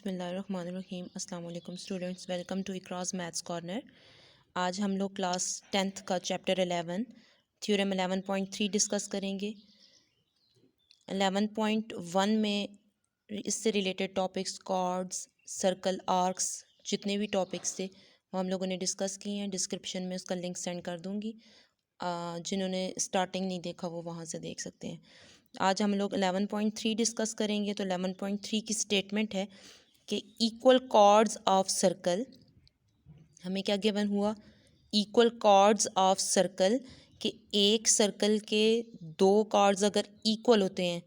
बिस्मिल्लाहिर्रहमानिर्रहीम अस्सलाम वालेकुम students, welcome to Ikraz maths corner. आज हम लोग क्लास 10th का चैप्टर 11 थ्योरम 11.3 डिस्कस करेंगे। 11.1 में इससे related topics chords, circle, arcs, जितने भी टॉपिक्स थे वो हम लोगों ने डिस्कस किए हैं। डिस्क्रिप्शन में उसका लिंक सेंड कर दूँगी। जिन्होंने स्टार्टिंग नहीं देखा वो वहाँ से देख सकते हैं। आज हम लोग 11.3 डिस्कस करेंगे। तो 11.3 की स्टेटमेंट है कि इक्वल कॉर्ड्स ऑफ सर्कल, हमें क्या गिवन हुआ, इक्वल कॉर्ड्स ऑफ सर्कल कि एक सर्कल के दो कॉर्ड्स अगर इक्वल होते हैं,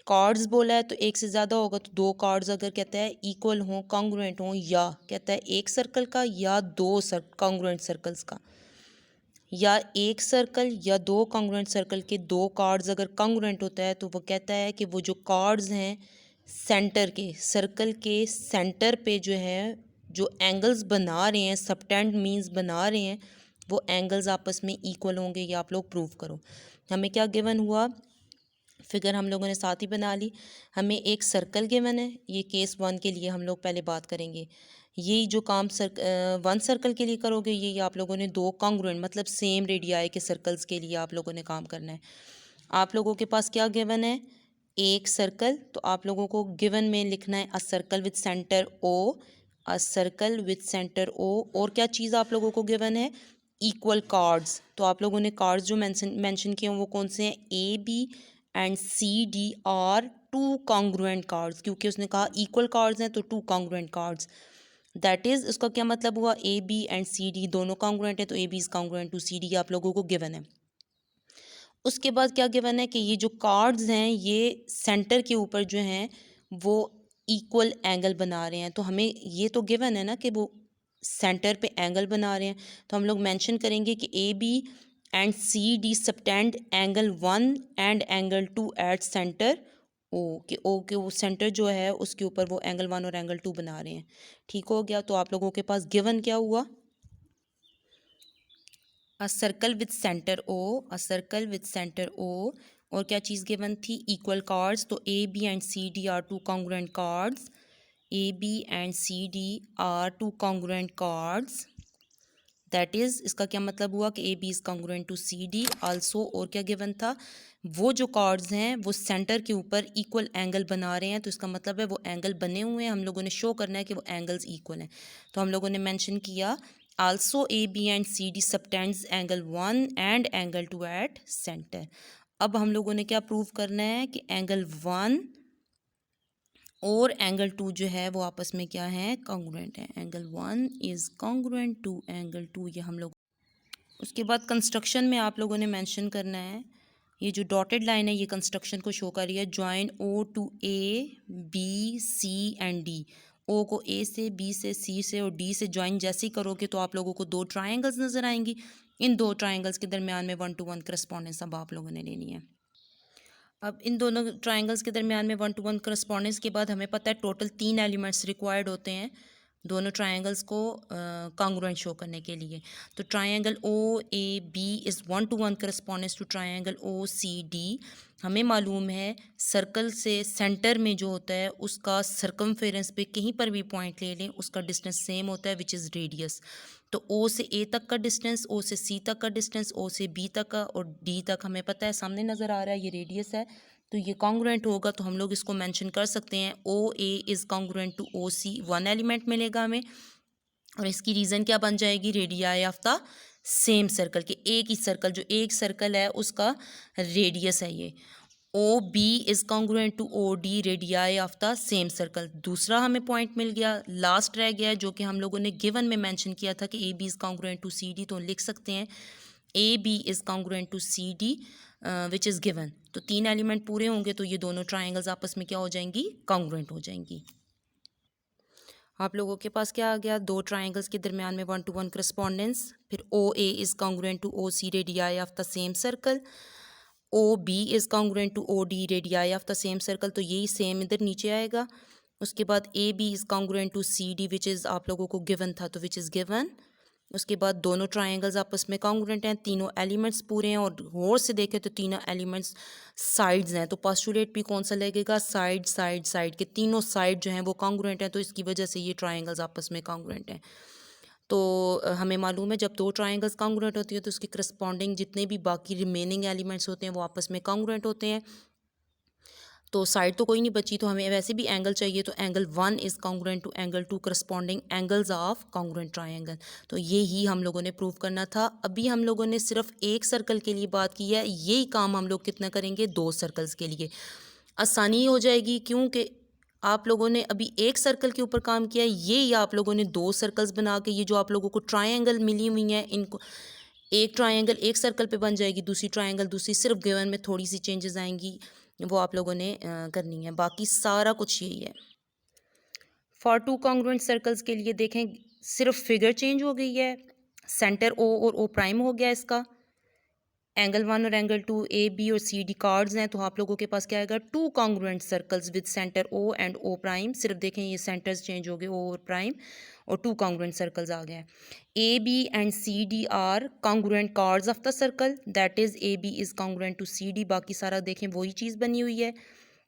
कॉर्ड्स बोला है तो एक से ज़्यादा होगा, तो दो कॉर्ड्स अगर कहता है इक्वल हों, कॉन्ग्रुएंट हों, या कहता है एक सर्कल का या दो कॉन्ग्रुएंट सर्कल्स का, या एक सर्कल या दो कॉन्ग्रुएंट सर्कल के दो कॉर्ड्स अगर कॉन्ग्रुएंट होता है तो वो कहता है कि वो जो कॉर्ड्स हैं सेंटर के, सर्कल के सेंटर पे जो है जो एंगल्स बना रहे हैं, सबटेंड मीन्स बना रहे हैं, वो एंगल्स आपस में इक्वल होंगे। ये आप लोग प्रूव करो। हमें क्या गिवन हुआ, फिगर हम लोगों ने साथ ही बना ली। हमें एक सर्कल गिवन है, ये केस 1 के लिए हम लोग पहले बात करेंगे। ये जो काम वन सर्कल के लिए करोगे, ये आप लोगों ने दो कॉन्ग्रुएंट मतलब सेम रेडियाई के सर्कल्स के लिए आप लोगों ने काम करना है। आप लोगों के पास क्या गिवन है, एक सर्कल, तो आप लोगों को गिवन में लिखना है a circle with centre O, a circle with centre O. और क्या चीज़ आप लोगों को गिवन है, इक्वल कार्ड्स। तो आप लोगों ने कार्ड्स जो मेंशन किए हैं वो कौन से हैं, A B and C D are two congruent chords, क्योंकि उसने कहा इक्वल कार्ड्स हैं तो two congruent chords. That is, उसका क्या मतलब हुआ, A B and C D दोनों कॉन्ग्रुएंट है तो A B is congruent to C D आप लोगों को गिवन है। उसके बाद क्या गिवन है कि ये जो कार्ड्स हैं ये सेंटर के ऊपर जो हैं वो इक्वल एंगल बना रहे हैं। तो हमें ये तो गिवन है ना कि वो सेंटर पे एंगल बना रहे हैं, तो हम लोग मेंशन करेंगे कि A B and C D subtend angle 1 and angle 2 at centre O, के वो सेंटर जो है उसके ऊपर वो एंगल 1 और एंगल 2 बना रहे हैं। ठीक हो गया। तो आप लोगों के पास गिवन क्या हुआ, a circle with centre O, a circle with centre O. और क्या चीज़ गिवन थी, इक्वल कार्ड्स। तो A B and C D are two congruent chords, A B and C D are two congruent chords. That is, इसका क्या मतलब हुआ कि A B is congruent to C D also. और क्या given था, वो जो कार्ड्स हैं वो सेंटर के ऊपर इक्वल एंगल बना रहे हैं, तो इसका मतलब है वो एंगल बने हुए हैं, हम लोगों ने शो करना है कि वो एंगल्स इक्वल हैं। तो हम लोगों ने मेंशन किया also A B and C D subtends angle 1 and angle 2 at centre. अब हम लोगों ने क्या प्रूव करना है कि एंगल 1 और एंगल 2 जो है वो आपस में क्या है, कॉन्ग्रुएंट है। Angle 1 is congruent to angle 2, ये हम लोग। उसके बाद कंस्ट्रक्शन में आप लोगों ने मेंशन करना है, ये जो डॉटेड लाइन है ये कंस्ट्रक्शन को शो कर रही है, join O to A B C and D. O को ए से, बी से, सी से और डी से ज्वाइन जैसे ही करोगे तो आप लोगों को दो ट्रायंगल्स नज़र आएंगी। इन दो ट्रायंगल्स के दरमियान में 1 to 1 करस्पॉन्डेंस अब आप लोगों ने लेनी है। अब इन दोनों ट्रायंगल्स के दरमियान में 1 to 1 करस्पॉन्डेंस के बाद हमें पता है टोटल 3 एलिमेंट्स रिक्वायर्ड होते हैं दोनों ट्रायंगल्स को कॉन्ग्रुएंट शो करने के लिए। तो triangle O A B is 1 to 1 correspondence to triangle O C D. हमें मालूम है सर्कल से सेंटर में जो होता है उसका सर्कमफेरेंस पे कहीं पर भी पॉइंट ले लें उसका डिस्टेंस सेम होता है, विच इज़ रेडियस। तो ओ से ए तक का डिस्टेंस, ओ से सी तक का डिस्टेंस, ओ से बी तक का और डी तक हमें पता है, सामने नज़र आ रहा है, ये रेडियस है। तो ये कॉन्ग्रुएंट होगा, तो हम लोग इसको मेंशन कर सकते हैं O A is congruent to O C. 1 element मिलेगा हमें, और इसकी रीज़न क्या बन जाएगी, radii of the same circle के, एक ही सर्कल, जो एक सर्कल है उसका रेडियस है ये। O B is congruent to O D, radii of the same circle. दूसरा हमें पॉइंट मिल गया, लास्ट रह गया जो कि हम लोगों ने गिवन में मेंशन किया था कि A B is congruent to C D. तो लिख सकते हैं A B is congruent to C D which is given. तो 3 एलिमेंट पूरे होंगे तो ये दोनों ट्राइंगल्स आपस में क्या हो जाएंगी, कॉन्ग्रुएंट हो जाएंगी। आप लोगों के पास क्या आ गया, दो ट्राइंगल्स के दरमियान में 1 to 1 करस्पॉन्डेंस। फिर O A is congruent to O C, radii of the same circle. O B is congruent to O D, radii of the same circle. तो यही सेम इधर नीचे आएगा। उसके बाद A B is congruent to C D which is आप लोगों को गिवन था, तो विच इज़ गिवन उसके बाद दोनों ट्रायंगल्स आपस में कॉन्ग्रुएंट हैं, तीनों एलिमेंट्स पूरे हैं, और गौर से देखें तो तीनों एलिमेंट्स साइड्स हैं, तो पोस्टुलेट भी कौन सा लगेगा, साइड साइड साइड के तीनों साइड जो हैं वो कॉन्ग्रुएंट हैं, तो इसकी वजह से ये ट्रायंगल्स आपस में कॉन्ग्रुएंट हैं। तो हमें मालूम है जब दो ट्रायंगल्स कॉन्ग्रुएंट होती है तो उसके करस्पॉन्डिंग जितने भी बाकी रिमेनिंग एलिमेंट्स होते हैं वो आपस में कॉन्ग्रुएंट होते हैं। तो साइड तो कोई नहीं बची, तो हमें वैसे भी एंगल चाहिए, तो angle 1 is congruent to angle 2 corresponding angles of congruent triangle. तो ये ही हम लोगों ने प्रूव करना था। अभी हम लोगों ने सिर्फ एक सर्कल के लिए बात की है, यही काम हम लोग कितना करेंगे, 2 सर्कल्स के लिए। आसानी हो जाएगी क्योंकि आप लोगों ने अभी एक सर्कल के ऊपर काम किया है, ये आप लोगों ने 2 सर्कल्स बना के, ये जो आप लोगों को ट्रायंगल मिली हुई हैं इनको, एक ट्रायंगल एक सर्कल पे बन जाएगी, दूसरी ट्रायंगल दूसरी, सिर्फ गिवन में थोड़ी सी चेंजेस आएंगी, वो आप लोगों ने करनी है, बाकी सारा कुछ यही है। फॉर टू कॉन्ग्रुएंट सर्कल्स के लिए देखें सिर्फ फिगर चेंज हो गई है, सेंटर ओ और ओ प्राइम हो गया इसका, एंगल 1 और एंगल 2 ए बी और सी डी कार्ड्स हैं, तो आप लोगों के पास क्या आएगा, two congruent circles with centre O and O prime. सिर्फ देखें ये सेंटर्स चेंज हो गए, ओ और प्राइम, और टू कॉन्ग्रुएंट सर्कल्स आ गए। A B and C D are congruent chords of the circle, that is A B is congruent to C D, बाकी सारा देखें वही चीज़ बनी हुई है।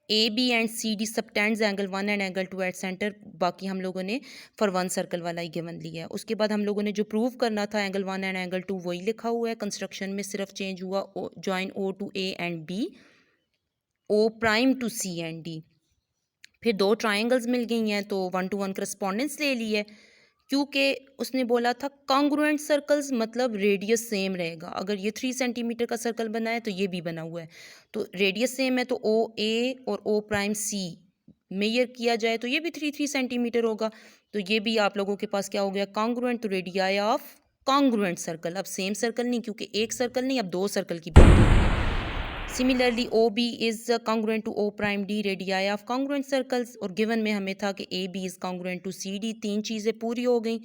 A B and C D subtends angle 1 and angle 2 at centre, बाकी हम लोगों ने फॉर वन सर्कल वाला ही गिवन लिया है। उसके बाद हम लोगों ने जो प्रूव करना था एंगल 1 एंड एंगल 2 वही लिखा हुआ है, कंस्ट्रक्शन में सिर्फ चेंज हुआ join O to A and B, O prime to C and D. फिर दो ट्राइंगल्स मिल गई हैं तो 1 to 1 करस्पॉन्डेंस ले ली है, क्योंकि उसने बोला था कॉन्ग्रुएंट सर्कल्स मतलब रेडियस सेम रहेगा। अगर ये 3 सेंटीमीटर का सर्कल बना है तो ये भी बना हुआ है, तो रेडियस सेम है, तो ओ ए और ओ प्राइम सी मेजर किया जाए तो ये भी 3 सेंटीमीटर होगा, तो ये भी आप लोगों के पास क्या हो गया, कॉन्ग्रुएंट, तो रेडियाई ऑफ कॉन्ग्रुएंट सर्कल। अब सेम सर्कल नहीं, क्योंकि एक सर्कल नहीं, अब 2 सर्कल की बात है। Similarly, OB is congruent to O prime D radii of congruent circles, और गिवन में हमें था कि AB is congruent to CD। तीन चीज़ें पूरी हो गई,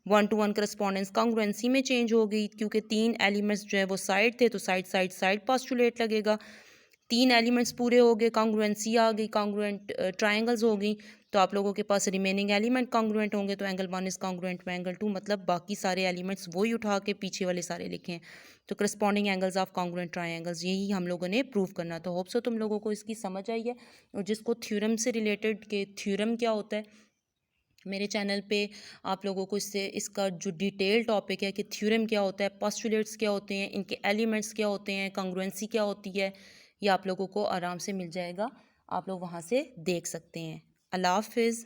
1 to 1 करस्पॉन्डेंस कॉन्ग्रुएंसी में चेंज हो गई, क्योंकि तीन एलिमेंट्स जो है वो साइड थे, तो साइड साइड साइड पोस्टुलेट लगेगा। तीन एलिमेंट्स पूरे हो गए, कॉन्ग्रुएंसी आ गई, कॉन्ग्रुएंट ट्राइंगल्स हो गई, तो आप लोगों के पास रिमेनिंग एलिमेंट कॉन्ग्रुएंट होंगे, तो angle 1 is congruent to angle 2, मतलब बाकी सारे एलिमेंट्स वही उठा के पीछे वाले सारे लिखे हैं, तो corresponding angles of congruent triangles, यही हम लोगों ने प्रूव करना। तो होप सो तुम लोगों को इसकी समझ आई है, और जिसको थ्योरम से रिलेटेड के थ्योरम क्या होता है, मेरे चैनल पे आप लोगों को इससे इसका जो डिटेल टॉपिक है कि थ्योरम क्या होता है, पोस्टुलेट्स क्या होते हैं, इनके एलिमेंट्स क्या होते हैं, कॉन्ग्रुएंसी क्या होती है, ये आप लोगों को आराम से मिल जाएगा, आप लोग वहाँ से देख सकते हैं। अल्लाह हाफिज़।